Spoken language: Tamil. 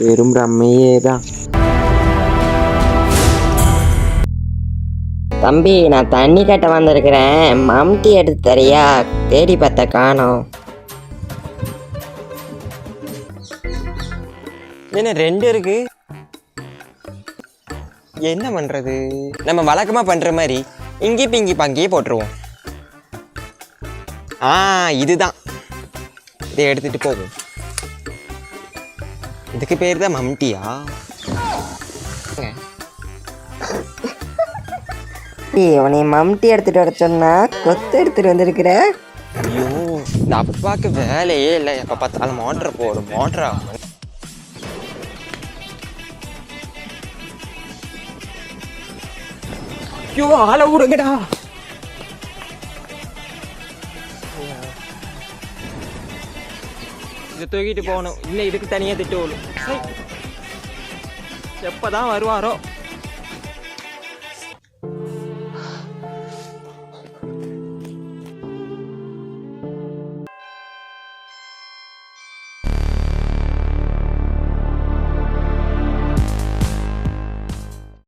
வெறும் ரம்மையே தான். தம்பி, நான் தண்ணி கட்ட வந்திருக்கிறேன், மம்டி எடுத்து தரியா? தேடி பார்த்த காணோம். என்ன 2 இருக்கு? என்ன பண்றது? நம்ம வழக்கமா பண்ற மாதிரி இங்கி பிங்கி பங்கியே போட்டுருவோம். இதுதான். இதை எடுத்துட்டு போவோம். இதுக்கு பேர் தான் மம்டியா? உன்னை மம்டி எடுத்துட்டு வர சொன்னா கொத்து எடுத்துட்டு வந்திருக்கிற. ஐயோ, இந்த அப்பாவுக்கு வேலையே இல்லை. எப்போ பார்த்தாலும் மோட்டர் போடும், மோட்டரா. ஐயோ, ஆளை விடுங்கடா. இதை தூக்கிட்டு போகணும். இல்லை, இதுக்கு தனியாக திட்டு விடும். எப்போதான் வருவாரோ?